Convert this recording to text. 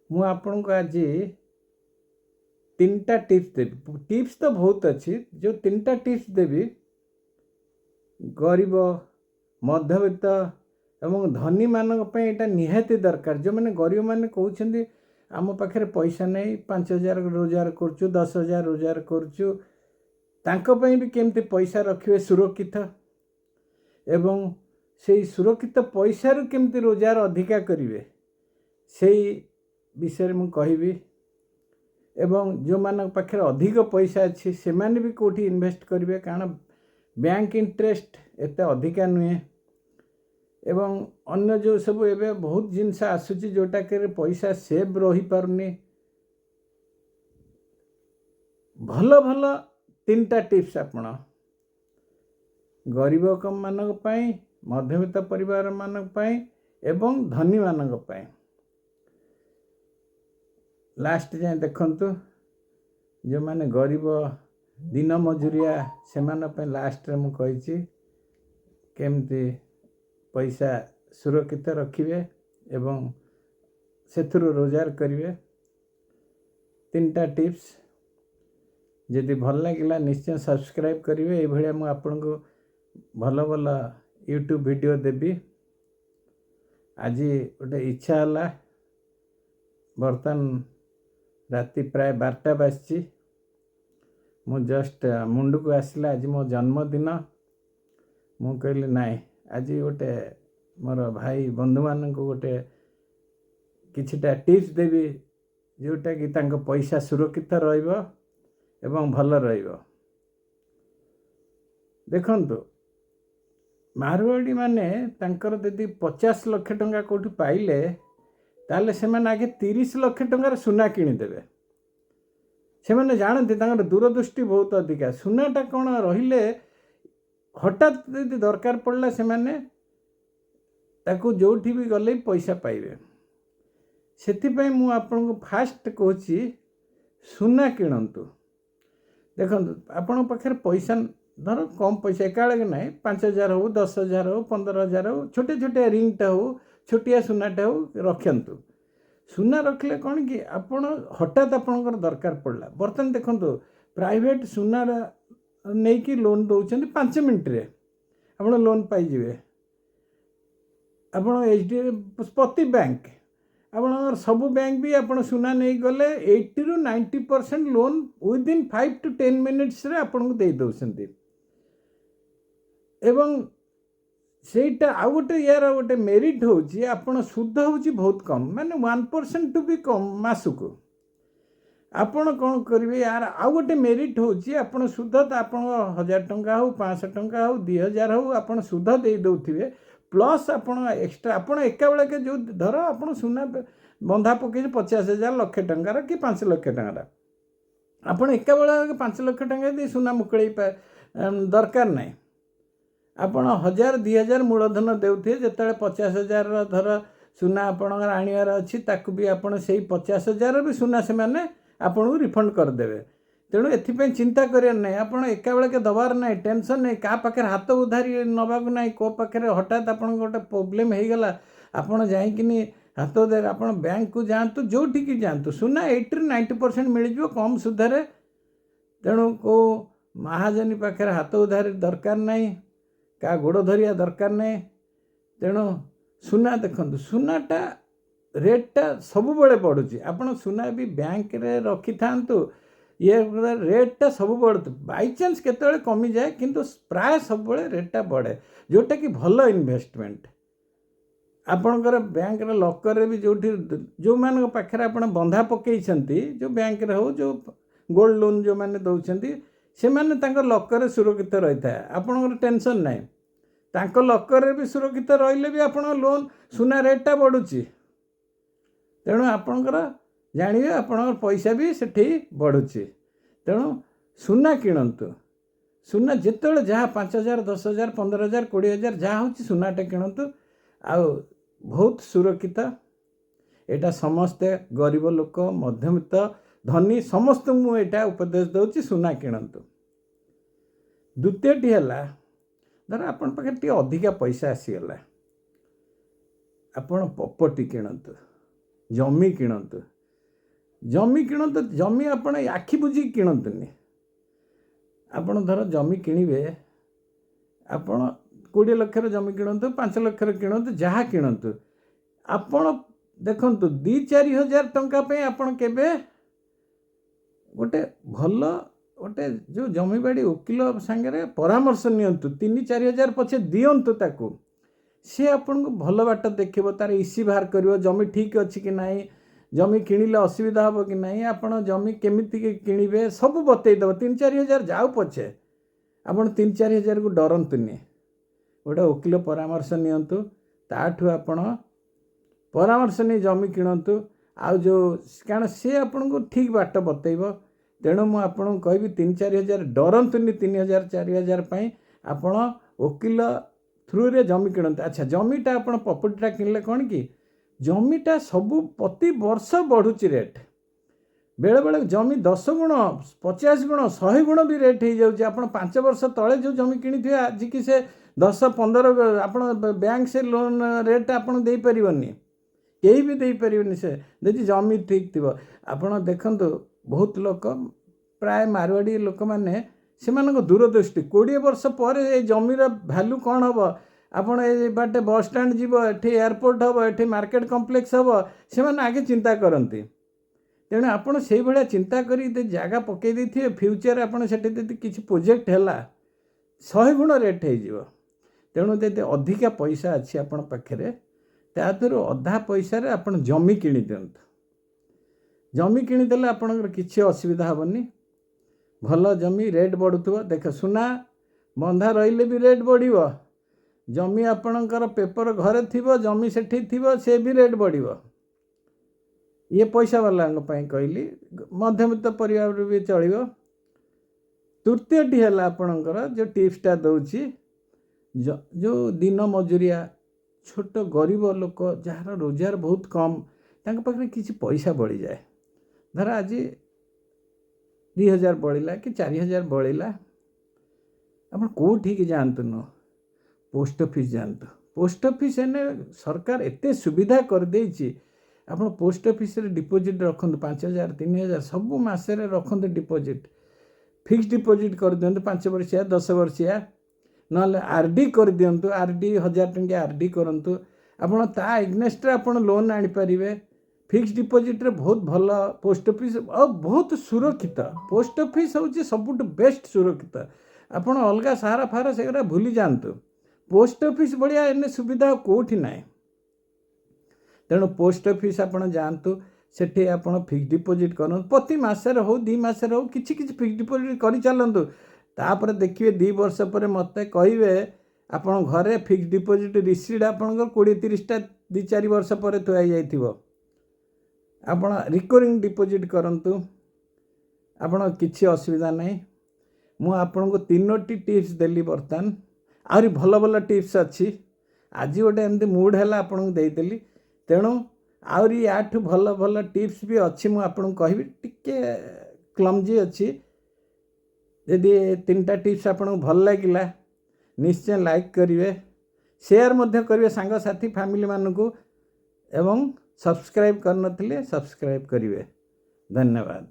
ମୁଁ ଆପଣଙ୍କୁ ଆଜି 3ଟା टिप्स देवी। टिप्स तो बहुत अच्छी, जो 3टा टिप्स देवी गरीब मध्यवित्त एवं धनी मानक पे एटा निहाती दरकार। जो मैंने गरीब मैंने कहते आम पाखे पैसा नहीं, 5,000 रोजगार करुचु, 10,000 रोजगार करुचु, तांको भी केमती पैसा रखिए सुरक्षित एवं से सुरक्षित पैसा केमती रोजगार अधिका करेंगे से विषय मु कहबी। एवं जो मान पाखे अधिक पैसा अच्छी से माने भी कौटी इन्वेस्ट करेंगे, कारण बैंक इंटरेस्ट एत अधिका नुहे। एवं अन्य जो सब एवं बहुत जिनस आसूची जोटा के पैसा सेव रही पारनी। भल भल 3टा टिप्स आपण गरीब मानक पई, मध्यवित्त परिवार मानक पई एवं धनी मानक पई लास्ट जाए देखंतु। जो माने गरीब दिन मजूरिया से लास्ट रे मु कहिछि केमती पैसा सुरक्षित रखिए एवं सेथुरु रोजगार करिवे। 3टा टिप्स जदि भल लगिला निश्चय सब्सक्राइब करिवे। ए भलिया मु आपनको भल भल यूट्यूब वीडियो देबी। आज गोटे इच्छा हला, बर्तन राति प्राय 12टा बाजची, मु जस्ट मुंड को आसला आज मो जन्मदिन। मु कहली नाई आज गोटे मोर भाई बंधु मान को गोटे किछिटा टिप्स देवी जोटा कि तांको पैसा सुरक्षित रहिबो एवं भल रहिबो। देखंतु मारवाड़ी माने तांकर यदि 50 लाख टंका कोठी पाइले ताले से माने आगे 30 लाख टंकार सुना किनिदेवे। से माने जानते तांकर दूरदृष्टि बहुत अधिका। सुनाटा कौन रहिले हठात यदि दरकार पड़ला से माने ताकू जोठी भी गले पैसा पाइबे। सेथिपई मु आपनको फास्ट कहूची सुना किणंतु। देखंतु आपण पाखे पैसा धर कम पैसा एकाले के नहीं, 5,000 हो, 10,000 हो, 15,000 हो, छोटे छोटे रिंगटा हो, छोटिया सुनाटा हो रखंतु। सुना रखले कौन कि आपण हठात आपणकर दरकार पड़ला। बर्तन देखंतु प्राइवेट सुना नहीं कि लोन दौरान 5 मिनट रे आप लोन पाइबे। आप एचडीएफसी बैंक आप सबू बैंक भी आप सुना नहीं गले 80 ରୁ 90% लोन विदिन 5 to 10 मिनिट्स रे आपन को दे दौरान। एवं सेटा आउ गोटे यार गोटे मेरिट होची आपण शुद्ध होची बहुत कम, माने 1% टू भी कम मासको। आपण कौन करेंगे यार आउ गोटे मेरिट होची आपण शुद्ध तो आप 1,000 टंका हो, 500 टंका हो, 2,000 हो आप शुद्ध दे दौथिबे। प्लस आपण एक्स्ट्रा आपण एका बेले के जो धर आपण सुना बंधा पकई 50,000 लक्ष टंकार कि 5 लाख टंकार आपण एका बेले 5 लाख टंका दे सुना मुकड़े दरकार नहीं। आपण 1,000-2,000 मूलधन देउथे जेतले 50,000 धर सुना आपण आनिवार अछि ताकू भी आपण सेही 50,000 भी सुना से माने आपण को रिफंड कर देबे। तेणु एथिपई चिंता करिया नहीं, आपण एका बेले के दबार नहीं, टेंशन नहीं, का पाखे हाथ उधारी नबाक नहीं। को पाखे हठात आपण गोटे प्रॉब्लम हो गला आपण जाई किनी हाथ उधार आपण बैंक को जातु, जो ठीक जातु, सुना 80 ରୁ 90% मिल जो कम सुधारे। तेणु को महाजनी पाखे हाथ उधारी दरकार नहीं, का गोड़ धरिया दरकार नहीं। तेणु सुना देखंतु सुनाटा रेटटा सब बड़े बढ़ुची। आपण सुना भी बैंक रे रखी थांतु, ये रेटटा सब बढ़ु बाई चांस केतले कमी जाए किंतु प्राय सब बड़े रेटटा बढ़े, जोटा कि भल इन्वेस्टमेंट। आपणकर बैंक रे लॉकर रे भी जो मान पाखे आपण बंधा पकई छंती, जो बैंक रे हो, जो गोल्ड लोन जो माने दउछंती से माने तांकर लॉकर रे सुरक्षित रही था। आपणकर टेंशन नहीं, तांकर लॉकर रे भी सुरक्षित रहिले भी आपण लोन सुना रेटटा बढ़ुची। तेणु आपणकर जानिए आपणकर पैसा भी सेठी बढ़ुची। तेणु सुना किणंतु। सुना जितेबाला जहाँ 5,000, 10,000, 15,000, 20,000 जहाँ हो सुनाटा किणंतु। आ बहुत सुरक्षित एटा समस्ते गरीब लोक मध्यमित्त धनी समस्त मु एटा उपदेश दउची सुना किणंतु। द्वितीयटी है धर आपण पाखे टी अधिका पैसा आसीगला, आपण प्रॉपर्टी किणंतु, जमी किणंतु। जमी किणतु जमी आपण आखि बुझी किणतुनि आपण धर जमी किणवे आपण 20 लक्षर जमी किणतु 5 लक्षर किणतु जहाँ किणतु आपण देखंतु 2-4 हजार टंका पे आपण केबे गोटे भल गोटे जो जमीबाड़ी वकिल सांगे परामर्श नियंतु 3-4 हजार पछे दियंतु ताकू सी आपन को भल बाट देखिबो तार इसी बाहर करिवो जमी ठीक अछि कि नाही जमी किणिले असुविधा हबो कि नाही आपण जमी केमिति किणिबे सब बतई दबो 3-4 हजार जाऊ पछे आपण 3-4 हजार को डरंतुनी गोटे वकिल परामर्श नियंतु ताठू आपण परामर्श नहीं जमी किणतु आउ जो कारण सी आपन को ठीक बाट बतईबो तेणु मु आपन कहबी 3-4 हजार डरंतुनी 3,000-4,000 पाई आपण वकिल थ्रू रे जमी किणतु। अच्छा जमीटा आपण प्रॉपर्टीटा किणले कौन कि जमीटा सबू प्रति वर्ष बढ़ुची रेट बेले बेले जमी 10 गुण 50 गुण 100 गुण भी रेट हो जाऊँगी आप 5 वर्ष तले जो जमी किणी थे आज कि से 10-15 आप बैंक से लोन रेट आपड़ दे पारनि कहीं भी दे पारनि से यदि जमी ठीक थी आपड़ देखु बहुत लोक प्राय मारवाड़ी लोक मैंने से दूरदृष्टि 20 वर्ष पर जमीर भैल्यू कौन हम आपण ए बाटे बस स्टैंड जीव एठी एयरपोर्ट हम एठी मार्केट कॉम्प्लेक्स हम से आगे चिंता करती तेणु आपड़ से भाया चिंता करी जगह पकई देथिबे फ्यूचर आपड़ से किसी प्रोजेक्ट है 100 गुण रेट हो तेणु यदि अधिका पैसा अच्छी आपण पाखे तादर अधा पैसा आप जमी किणी दिंतु जमी किणीदेले आपणकर किसी असुविधा हेनी भल जमी रेट बढ़ुव देख सुना बंधा रही भी रेट बढ़ जमी आपणकर पेपर घरे थिबो जमी सेठी थिबो से भी रेट बढ़ ये पैसा वाला कहली मध्यमित परिवार भी चलो तृतीयटी है आपणकर जो टिप्सटा दूची जो दिन मजूरिया छोट गरीब लोक जार रोजगार बहुत कम तांक पाखरे किसी पैसा बढ़ी जाए धर आज 2,000 बढ़ला कि 4,000 बढ़ला आप कौटी जातु न पोस्ट ऑफिस जातु पोस्ट ऑफिस एने सरकार एते सुविधा कर देछि आप पोस्ट ऑफिस रे डिपॉजिट रखु 5,000 3,000 सब मासे रखु डिपॉजिट फिक्स डिपॉजिट कर दिंतु 5 वर्षिया 10 वर्षिया ना आरडी कर दिंतु आरडी 1,000 टंकिया आरडी करंतु आपण ता एग्नेस्ट आपण लोन आनी परिबे फिक्स डिपॉजिट रे बहुत भल पोस्ट ऑफिस और बहुत सुरक्षित पोस्ट ऑफिस हूँ सबुठ बेस्ट सुरक्षित आपण अलग सारा फारा से भूली जातु पोस्ट ऑफिस बढ़िया एने सुविधा कौटी ना तेणु पोस्ट ऑफिस आपण जातु सेठी आपण फिक्स डिपॉजिट कर प्रति मसर हो 2 मासर हो किसी फिक्स डिपॉजिट कर चलतु तापर देखिए 2 वर्ष पर मत कहे आपण घरे फिक्स डिपॉजिट रिसीट आपंकर 20-30टा 2-4 वर्ष पर थुआई जाइथिबो आपण रिकरिंग डिपॉजिट करंतु आपण किसी असुविधा नहीं मु आपन को 3टी टिप्स देली बर्तमान आहरी भल भल टिप्स अच्छी आज गोटे एमती मूड है आपन को देदेली तेणु आहरी याठू भल भल टिप्स भी अच्छी मु आपन को कहबी टिके क्लमजी अच्छी यदि 3टा टिप्स आपन को भल लागिला निश्चय लाइक करिवे शेयर मध्य करिवे सांग साथी फैमिली मानकू एवं सब्सक्राइब करनथिले सब्सक्राइब करिवे धन्यवाद।